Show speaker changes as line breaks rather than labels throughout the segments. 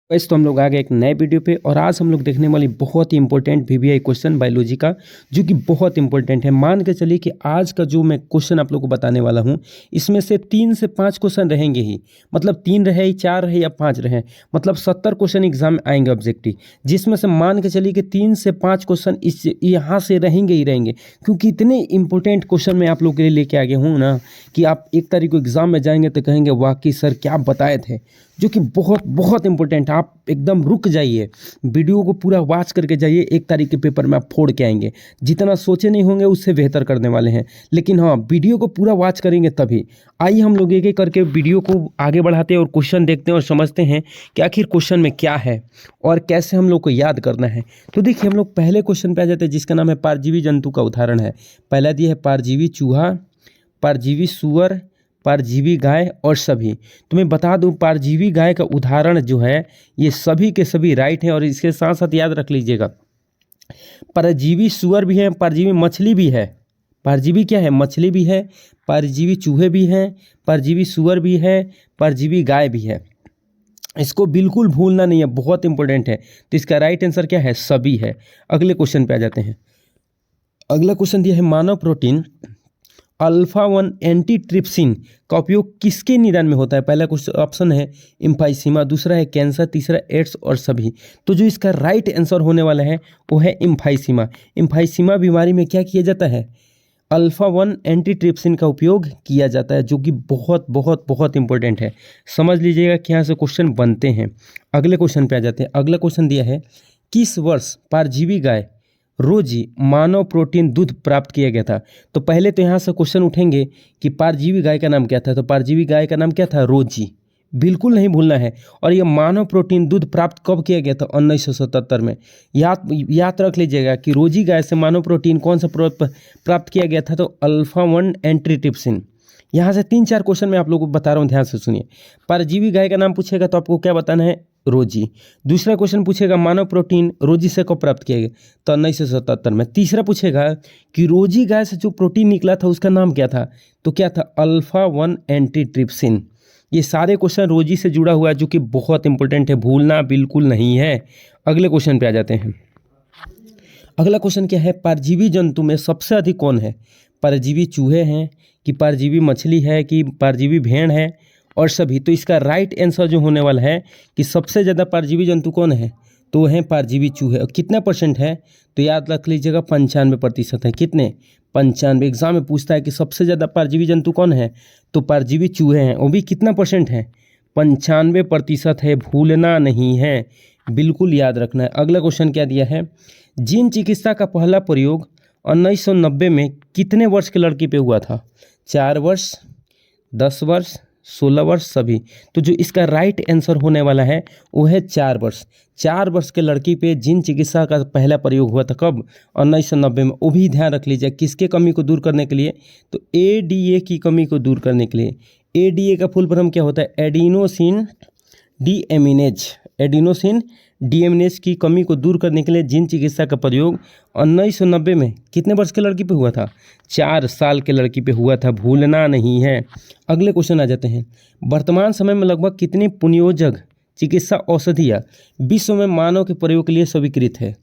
वैसे तो हम लोग आ गए एक नए वीडियो पे और आज हम लोग देखने वाली बहुत ही इंपॉर्टेंट वीवीआई क्वेश्चन बायोलॉजी का जो कि बहुत इंपॉर्टेंट है। मान के चलिए कि आज का जो मैं क्वेश्चन आप लोग को बताने वाला हूँ इसमें से 3 से 5 क्वेश्चन रहेंगे ही, मतलब 3 रहे, 4 रहे या 5 रहे, मतलब 70 क्वेश्चन एग्जाम में आएंगे ऑब्जेक्टिव, जिसमें से मान के चलिए कि 3 से 5 क्वेश्चन इस यहाँ से रहेंगे ही रहेंगे, क्योंकि इतने इंपॉर्टेंट क्वेश्चन मैं आप लोग के लिए लेके आ गया हूँ ना कि आप 1 तारीख को एग्जाम में जाएंगे तो कहेंगे वाकई सर क्या बताए थे, जो कि बहुत बहुत इंपॉर्टेंट है। आप एकदम रुक जाइए, वीडियो को पूरा वॉच करके जाइए, 1 तारीख के पेपर में आप फोड़ के आएंगे। जितना सोचे नहीं होंगे उससे बेहतर करने वाले हैं, लेकिन हाँ वीडियो को पूरा वॉच करेंगे तभी। आइए हम लोग एक एक करके वीडियो को आगे बढ़ाते हैं और क्वेश्चन देखते हैं और समझते हैं कि आखिर क्वेश्चन में क्या है और कैसे हम लोग को याद करना है। तो देखिए हम लोग पहले क्वेश्चन पे आ जाते हैं जिसका नाम है परजीवी जंतु का उदाहरण है। पहला दिया है परजीवी चूहा, परजीवी सूअर, परजीवी गाय और सभी। तो मैं बता दूं परजीवी गाय का उदाहरण जो है ये सभी के सभी राइट हैं, और इसके साथ साथ याद रख लीजिएगा परजीवी सूअर भी है, परजीवी मछली भी है। परजीवी क्या है? मछली भी है, परजीवी चूहे भी हैं, परजीवी सूअर भी है, परजीवी गाय भी है। इसको बिल्कुल भूलना नहीं है, बहुत इंपॉर्टेंट है। तो इसका राइट आंसर क्या है? सभी है। अगले क्वेश्चन पे आ जाते हैं। अगला क्वेश्चन दिया है मानव प्रोटीन अल्फा-1 एंटीट्रिप्सिन का उपयोग किसके निदान में होता है? पहला क्वेश्चन ऑप्शन है एम्फाइसीमा, दूसरा है कैंसर, तीसरा एड्स और सभी। तो जो इसका राइट आंसर होने वाला है वो है एम्फाइसीमा। एम्फाइसीमा बीमारी में क्या किया जाता है? अल्फा-1 एंटीट्रिप्सिन का उपयोग किया जाता है, जो कि बहुत बहुत बहुत इंपॉर्टेंट है। समझ लीजिएगा कि यहाँ से क्वेश्चन बनते हैं। अगले क्वेश्चन पे आ जाते हैं। अगला क्वेश्चन दिया है किस वर्ष परजीवी गाय रोजी मानव प्रोटीन दूध प्राप्त किया गया था? तो पहले तो यहाँ से क्वेश्चन उठेंगे कि परजीवी गाय का नाम क्या था? तो परजीवी गाय का नाम क्या था? रोजी। बिल्कुल नहीं भूलना है। और ये मानव प्रोटीन दूध प्राप्त कब किया गया था? 1977 में। याद रख लीजिएगा कि रोजी गाय से मानव प्रोटीन कौन सा प्राप्त किया गया था? तो अल्फा-1 एंटीट्रिप्सिन। यहाँ से 3-4 क्वेश्चन मैं आप लोगों को बता रहा हूँ, ध्यान से सुनिए। परजीवी गाय का नाम पूछेगा तो आपको क्या बताना है? रोजी। दूसरा क्वेश्चन पूछेगा मानव प्रोटीन रोजी से कब प्राप्त किया गया? तो 1977 में। तीसरा पूछेगा कि रोजी गाय से जो प्रोटीन निकला था उसका नाम क्या था? तो क्या था? अल्फा-1 एंटीट्रिप्सिन। ये सारे क्वेश्चन रोजी से जुड़ा हुआ है, जो कि बहुत इंपॉर्टेंट है, भूलना बिल्कुल नहीं है। अगले क्वेश्चन पे आ जाते हैं। अगला क्वेश्चन क्या है? परजीवी जंतु में सबसे अधिक कौन है? परजीवी चूहे हैं कि परजीवी मछली है कि परजीवी भेड़ है और सभी। तो इसका राइट आंसर जो होने वाला है कि सबसे ज़्यादा परजीवी जंतु कौन है? तो हैं परजीवी चूहे। और कितना परसेंट है? तो याद रख लीजिएगा 95% है। कितने? 95। एग्जाम में पूछता है कि सबसे ज़्यादा परजीवी जंतु कौन है? तो परजीवी चूहे हैं। वो भी कितना परसेंट है? 95% है, भूलना नहीं है, बिल्कुल याद रखना है। अगला क्वेश्चन क्या दिया है? जीन चिकित्सा का पहला प्रयोग 1990 में कितने वर्ष की लड़की पे हुआ था? 4 वर्ष, 10 वर्ष, 16 वर्ष, सभी। तो जो इसका राइट आंसर होने वाला है वो है 4 वर्ष। 4 वर्ष के लड़की पे जीन चिकित्सा का पहला प्रयोग हुआ था। कब? 1990 में। वो भी ध्यान रख लीजिए किसके कमी को दूर करने के लिए? तो एडीए की कमी को दूर करने के लिए। एडीए का फुल फॉर्म क्या होता है? Adenosine deaminase. एडिनोसिन डीएमिनेज की कमी को दूर करने के लिए जीन चिकित्सा का प्रयोग 1990 में कितने वर्ष के लड़की पे हुआ था? 4 साल के लड़की पे हुआ था, भूलना नहीं है। अगले क्वेश्चन आ जाते हैं। वर्तमान समय में लगभग कितनी पुनर्योजक चिकित्सा औषधियाँ विश्व में मानव के प्रयोग के लिए स्वीकृत है?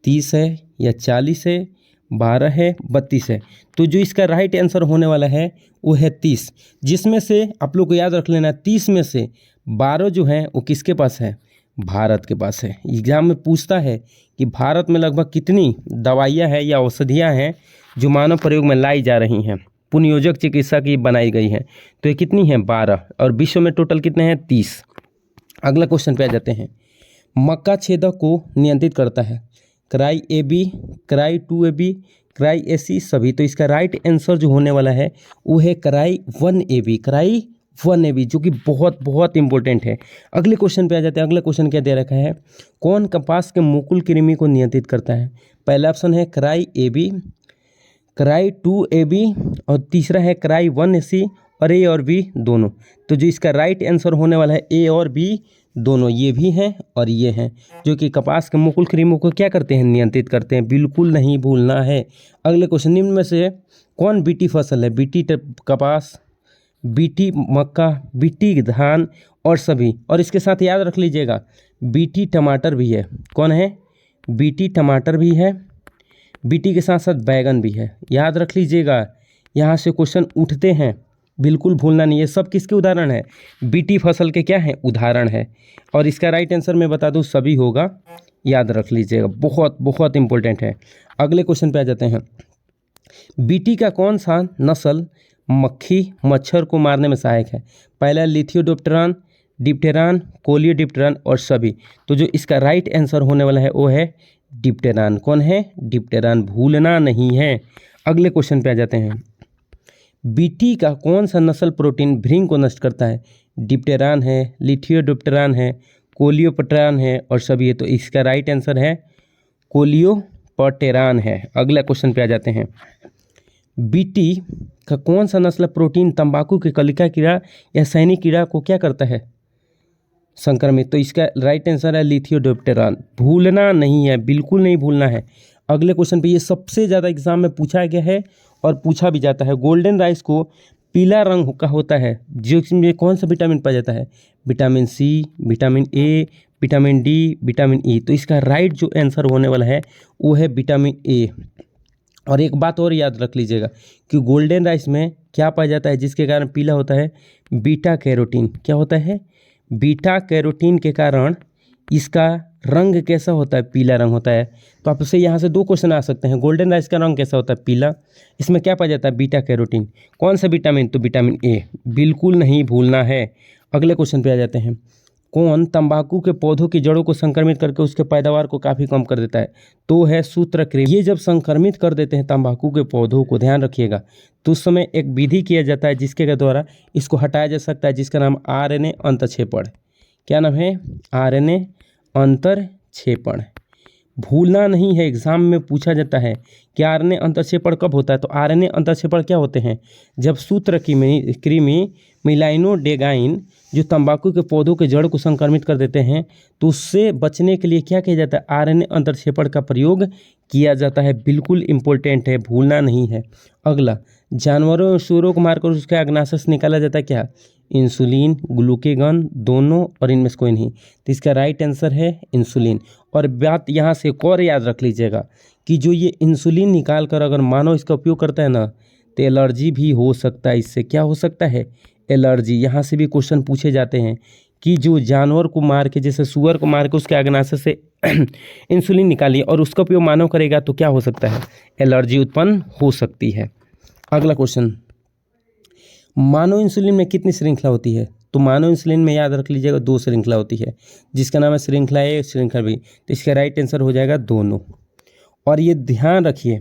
30 है या 40 है, 12 है, 32 है? तो जो इसका राइट आंसर होने वाला है वो है 30, जिसमें से आप लोग को याद रख लेना 30 में से 12 जो हैं वो किसके पास है? भारत के पास है। एग्जाम में पूछता है कि भारत में लगभग कितनी दवाइयाँ हैं या औषधियाँ हैं जो मानव प्रयोग में लाई जा रही हैं, पुनर्योजक चिकित्सा की बनाई गई हैं। तो ये कितनी हैं? 12। और विश्व में टोटल कितने हैं? 30। अगला क्वेश्चन पे आ जाते हैं। मक्का छेदक को नियंत्रित करता है cry AB, cry 2AB, cry AC, सभी। तो इसका राइट आंसर जो होने वाला है वो है क्राई 1AB, क्राई 1AB, जो कि बहुत बहुत इंपॉर्टेंट है। अगले क्वेश्चन पे आ जाते हैं। अगला क्वेश्चन क्या दे रखा है? कौन कपास के मुकुल कृमि को नियंत्रित करता है? पहला ऑप्शन है क्राई AB, क्राई 2AB और तीसरा है क्राई 1AC और A और B दोनों। तो जो इसका राइट आंसर होने वाला है A और B दोनों, ये भी हैं और ये हैं, जो कि कपास के मुकुल कृमि को क्या करते हैं? नियंत्रित करते हैं, बिल्कुल नहीं भूलना है। अगले क्वेश्चन, निम्न में से कौन बीटी फसल है? बीटी कपास, बीटी मक्का, बीटी धान और सभी। और इसके साथ याद रख लीजिएगा बीटी टमाटर भी है। कौन है? बीटी टमाटर भी है, बीटी के साथ साथ बैगन भी है। याद रख लीजिएगा, यहाँ से क्वेश्चन उठते हैं, बिल्कुल भूलना नहीं। ये सब किसके उदाहरण है? बीटी फसल के क्या है? उदाहरण है। और इसका राइट आंसर मैं बता दूं सभी होगा, याद रख लीजिएगा, बहुत बहुत इंपॉर्टेंट है। अगले क्वेश्चन पे आ जाते हैं। बीटी का कौन सा नस्ल मक्खी मच्छर को मारने में सहायक है? पहला लिथियोडिप्टेरॉन, डिप्टेरॉन, कोलियोडिप्टेरॉन और सभी। तो जो इसका राइट आंसर होने वाला है वो है डिप्टेरॉन। कौन है? डिप्टेरॉन, भूलना नहीं है। अगले क्वेश्चन पे आ जाते हैं। बीटी का कौन सा नस्ल प्रोटीन भृंग को नष्ट करता है? डिप्टेरॉन है, लिथियोडिप्टेरॉन है, कोलियोप्टेरॉन है और सभी है। तो इसका राइट आंसर है कोलियोप्टेरॉन है। अगला क्वेश्चन पे आ जाते हैं। बीटी का कौन सा नस्ल प्रोटीन तंबाकू के कलिका कीड़ा या सैनिक कीड़ा को क्या करता है? संक्रमित। तो इसका राइट आंसर है लिथियोडिप्टेरॉन। भूलना नहीं है, बिल्कुल नहीं भूलना है। अगले क्वेश्चन पे, ये सबसे ज़्यादा एग्जाम में पूछा गया है और पूछा भी जाता है। गोल्डन राइस को पीला रंग का होता है जिसमें कौन सा विटामिन पाया जाता है? Vitamin C, vitamin A, vitamin D, vitamin E. तो इसका राइट जो आंसर होने वाला है वो है विटामिन ए। और एक बात और याद रख लीजिएगा कि गोल्डन राइस में क्या पाया जाता है जिसके कारण पीला होता है? Beta carotene. क्या होता है? बीटा कैरोटीन के कारण इसका रंग कैसा होता है? पीला रंग होता है। तो आपसे यहाँ से दो क्वेश्चन आ सकते हैं। गोल्डन राइस का रंग कैसा होता है? पीला। इसमें क्या पाया जाता है? Beta carotene. कौन सा विटामिन? तो विटामिन ए। बिल्कुल नहीं भूलना है। अगले क्वेश्चन पे आ जाते हैं। कौन तंबाकू के पौधों की जड़ों को संक्रमित करके उसके पैदावार को काफ़ी कम कर देता है? तो है सूत्रकृमि। ये जब संक्रमित कर देते हैं तंबाकू के पौधों को, ध्यान रखिएगा, तो उस समय एक विधि किया जाता है जिसके द्वारा इसको हटाया जा सकता है, जिसका नाम आरएनए अंतःक्षेपण। क्या नाम है? आरएनए अंतःक्षेपण। भूलना नहीं है, एग्जाम में पूछा जाता है कि आरएनए अंतःक्षेपण कब होता है? तो आरएनए अंतःक्षेपण क्या होते हैं? जब सूत्रकृमि मिलाइनोडेगाइन जो तंबाकू के पौधों के जड़ को संक्रमित कर देते हैं, तो उससे बचने के लिए क्या किया जाता है? आरएनए अंतःक्षेपण का प्रयोग किया जाता है। बिल्कुल इंपॉर्टेंट है, भूलना नहीं है। अगला, जानवरों और सूअरों को मारकर उसका अग्नाशय से निकाला जाता है क्या? इंसुलिन, ग्लूकेगन, दोनों और इनमें से कोई नहीं। तो इसका राइट आंसर है इंसुलिन। और बात यहाँ से एक और याद रख लीजिएगा कि जो ये इंसुलिन निकाल कर अगर मानव इसका उपयोग करता है ना, तो एलर्जी भी हो सकता है। इससे क्या हो सकता है? एलर्जी। यहाँ से भी क्वेश्चन पूछे जाते हैं कि जो जानवर को मार के, जैसे सूअर को मार के उसके अग्नाशय से इंसुलिन निकालिए और उसका उपयोग मानव करेगा तो क्या हो सकता है? एलर्जी उत्पन्न हो सकती है। अगला क्वेश्चन, मानव इंसुलिन में कितनी श्रृंखला होती है? तो मानव इंसुलिन में याद रख लीजिएगा 2 श्रृंखला होती है, जिसका नाम है श्रृंखला ए, श्रृंखला बी। तो इसका राइट आंसर हो जाएगा दोनों। और ये ध्यान रखिए,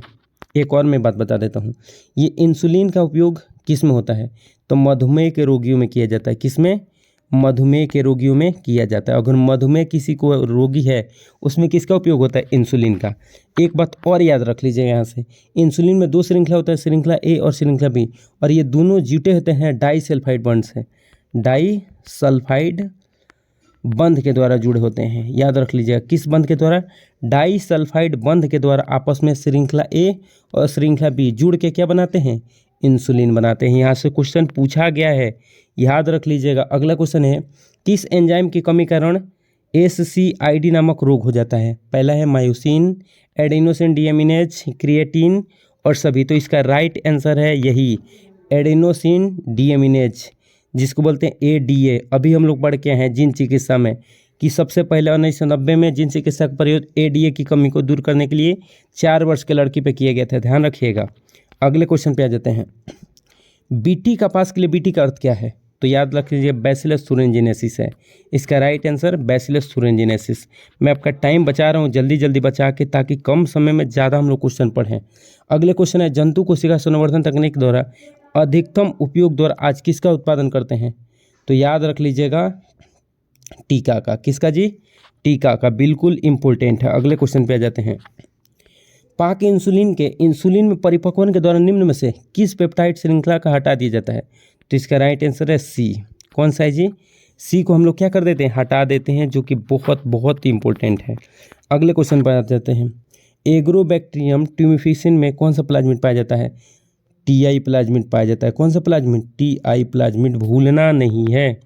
एक और मैं बात बता देता हूँ, ये इंसुलिन का उपयोग किस में होता है? तो मधुमेह के रोगियों में किया जाता है। किस में? मधुमेह के रोगियों में किया जाता है। अगर मधुमेह किसी को रोगी है उसमें किसका उपयोग होता है? इंसुलिन का। एक बात और याद रख लीजिए यहाँ से, इंसुलिन में 2 श्रृंखला होता है, श्रृंखला ए और श्रृंखला बी, और ये दोनों जुटे होते हैं डाइसल्फाइड बंध से। डाइसल्फाइड बंध के द्वारा जुड़े होते हैं। याद रख लीजिएगा, किस बंध के द्वारा? डाइसल्फाइड बंध के द्वारा आपस में श्रृंखला ए और श्रृंखला बी जुड़ के क्या बनाते हैं? इंसुलिन बनाते हैं। यहाँ से क्वेश्चन पूछा गया है, याद रख लीजिएगा। अगला क्वेश्चन है, किस एंजाइम की कमी कारण SCID नामक रोग हो जाता है? पहला है मायोसिन, एडेनोसिन डीएमिनेज, क्रिएटिन और सभी। तो इसका राइट आंसर है यही एडेनोसिन डीएमिनेज, जिसको बोलते हैं ADA। अभी हम लोग पढ़ के हैं जीन चिकित्सा में कि सबसे पहले 1990 में जीन चिकित्सा का प्रयोग ADA की कमी को दूर करने के लिए 4 वर्ष के लड़की पे किया गया था। ध्यान रखिएगा। अगले क्वेश्चन पे आ जाते हैं। बीटी कपास के लिए बीटी का अर्थ क्या है? तो याद रख लीजिए बैसिलस thuringiensis है। इसका राइट आंसर बैसिलस thuringiensis। मैं आपका टाइम बचा रहा हूँ जल्दी जल्दी बचा के, ताकि कम समय में ज़्यादा हम लोग क्वेश्चन पढ़ें। अगले क्वेश्चन है, जंतु कोशिका संवर्धन तकनीक द्वारा अधिकतम उपयोग द्वारा आज किसका उत्पादन करते हैं? तो याद रख लीजिएगा टीका का। किसका जी? टीका का। बिल्कुल इंपॉर्टेंट है। अगले क्वेश्चन पे आ जाते हैं। पाक इंसुलिन में परिपक्वन के दौरान निम्न में से किस पेप्टाइड श्रृंखला का हटा दिया जाता है? तो इसका राइट आंसर है सी। कौन सा है जी? सी को हम लोग क्या कर देते हैं? हटा देते हैं, जो कि बहुत बहुत इंपॉर्टेंट है। अगले क्वेश्चन पर आ जाते हैं। एग्रोबैक्टीरियम ट्यूमिफिसिन में कौन सा प्लाज्मिड पाया जाता है? टीआई प्लाज्मिड पाया जाता है। कौन सा प्लाज्मिड? टीआई प्लाज्मिड, भूलना नहीं है।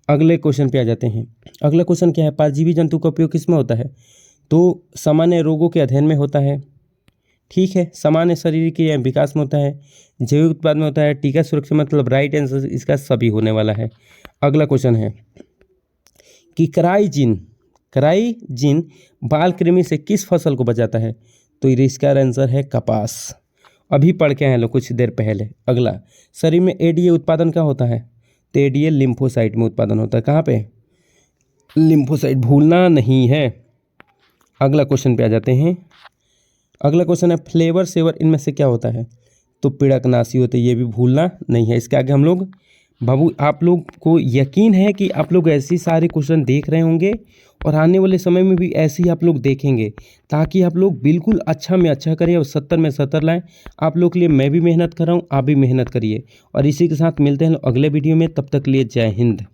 अगले क्वेश्चन पे आ जाते हैं। अगला क्वेश्चन क्या है? परजीवी जंतु का उपयोग किस में होता है? तो सामान्य रोगों के अध्ययन में होता है, ठीक है। सामान्य शरीर के विकास में होता है, जैविक उत्पाद में होता है, टीका सुरक्षा, मतलब राइट आंसर इसका सभी होने वाला है। अगला क्वेश्चन है कि कराइजिन बाल कृमि से किस फसल को बचाता है? तो इसका आंसर है कपास। अभी पढ़ के आए लोग कुछ देर पहले। अगला, शरीर में एडीए उत्पादन क्या होता है? तो एडीए लिम्फोसाइट में उत्पादन होता है। कहाँ पे? लिम्फोसाइट, भूलना नहीं है। अगला क्वेश्चन पे आ जाते हैं। अगला क्वेश्चन है फ्लेवर सेवर इनमें से क्या होता है? तो पीड़कनाशी होते हैं, ये भी भूलना नहीं है। इसके आगे हम लोग बाबू, आप लोग को यकीन है कि आप लोग ऐसे सारे क्वेश्चन देख रहे होंगे और आने वाले समय में भी ऐसे ही आप लोग देखेंगे, ताकि आप लोग बिल्कुल अच्छा में अच्छा करें और 70 में 70 लाएं। आप लोग के लिए मैं भी मेहनत कर रहा हूँ, आप भी मेहनत करिए। और इसी के साथ मिलते हैं अगले वीडियो में, तब तक के लिए जय हिंद।